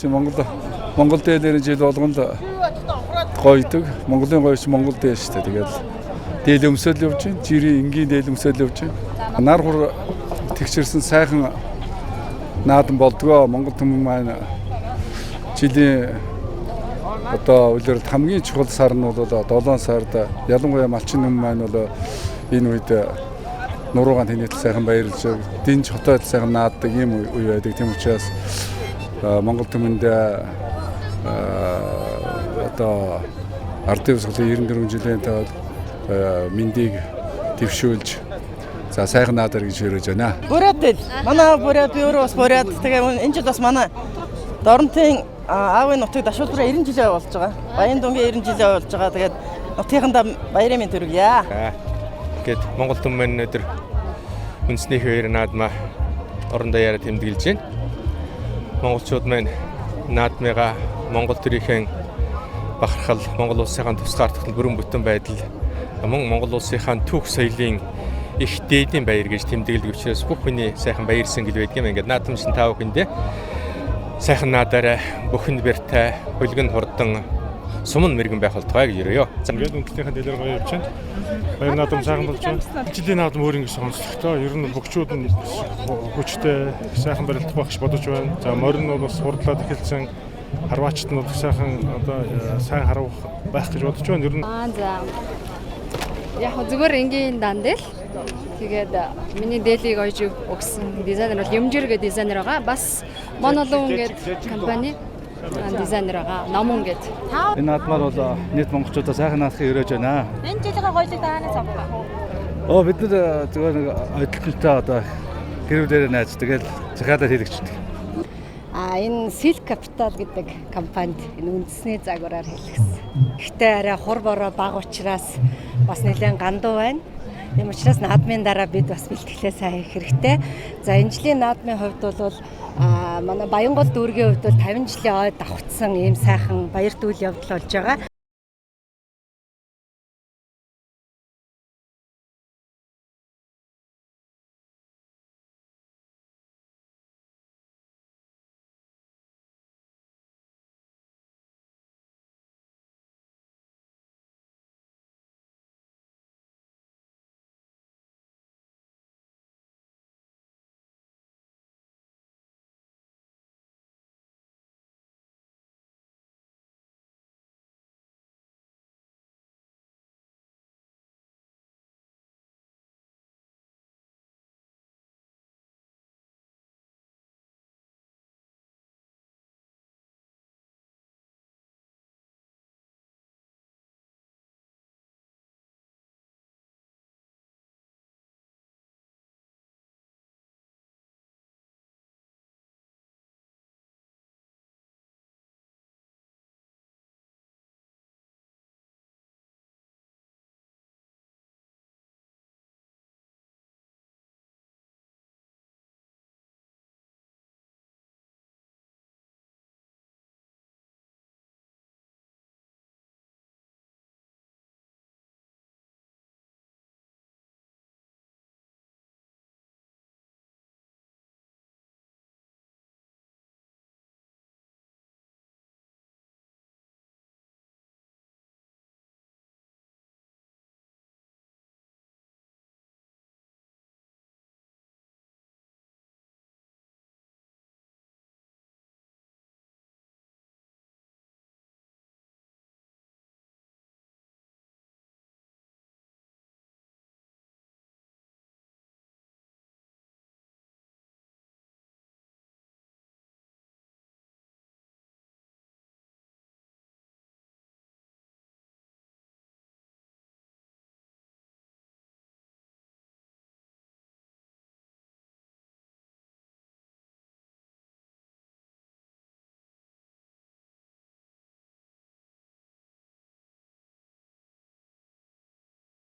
Монгол дээлэр жил болгонд гойдог. Монголын гойч Монгол дээр шүү дээ. Тэгээд дээл өмсөөл явж байна. Жирийн энгийн дээл өмсөөл явж байна. Нар хур тэгчэрсэн сайхан наадан болдгоо. Монгол хүмүүс маань жилийн одоо үлрэлт хамгийн чухал сар нь бол 7 сард ялангуяа малчин хүмүүс маань бол энэ үед нуруугаан тэнэт сайхан баярлж дэнж хотод сайхан нааддаг юм үе байдаг. Тийм учраас Монгол түмэнд одоо ардын өвсгөлийн 94 жилийн таад мэндийг дэвшүүлж за сайхан наадар гэж өрөөж байна. Бурят манай бурят өөрөө бас бурят тэгээ энэ жил бас манай Доронтын аавын нутгийг дашуулбараа 90 жилээ болж байгаа. Баян дунгийн 90 жилээ болж байгаа. Тэгээд нутгийнхандаа баярын мэнд төргийа. Гэт Монгол түмэн өдөр үндэсний хоёр наадмаа орондоо яриад тэмдэглэж байна. Монголчууд маань наадмыгаа Монгол төрийн бахархал, Монгол улсынхаа тусгаар тогтмол бүрэн бүтэн байдал, мөн Монгол улсынхаа түүх соёлын их дээдийн баяр гэж тэмдэглэдэг учраас бүх хүний сайхан баярсан гэл байдаг юм. Ингээд наадамчин таа бүхэндээ сайхан наадаараа бүхэн бэртэй, хөлгөн хурдан сумын мэрэгэн байх болтугай гэж өрөөё. Ингээд үндэснийхэн дэлгэр гоё явж байна. Баяр наадам сайхан болж байна. Жилийн наадам өөр ингэ сонсогдоо. Ер нь бөхчүүд нь хүчтэй сайхан барилдах байх гэж бодож байна. За морин нь бас хурдлаад эхэлсэн. Харваачт нь бол сайхан одоо сайн харуулах байх гэж бодож байна. Ер нь за. Яг зүгээр энгийн дандэл. Тэгээд миний дээлийг ойж өгсөн дизайнер бол Юмжир гэдэг дизайнер байгаа. Бас Монолон гэдэг компани дизайнер байгаа. Номон гэдэг. Энэ наадмаар бол нийт монголчуудаа сайхан наадахыг өрөөж байна. Энэ жилийн гоёлыг даанаас авах. Бид нар зүгээр нэг ойдлолтой одоо гэрүү дээр найз тэгэл захиалаад хийлэгчдэг. Энэ Silk Capital гэдэг компанид энэ үндэсний загвараар хэлгэсэн. Гэхдээ арай хур бороо бага учраас бас нэлээд гандуу байна. Тийм учраас наадмын дараа бид бас бэлтгэлээ сайн хийх хэрэгтэй. За энэ жилийн наадмын хувьд бол манай Баянгол дүүргийн хувьд бол 50 жилийн ой давхцсан ийм сайхан баяр дүүл явдал болж байгаа.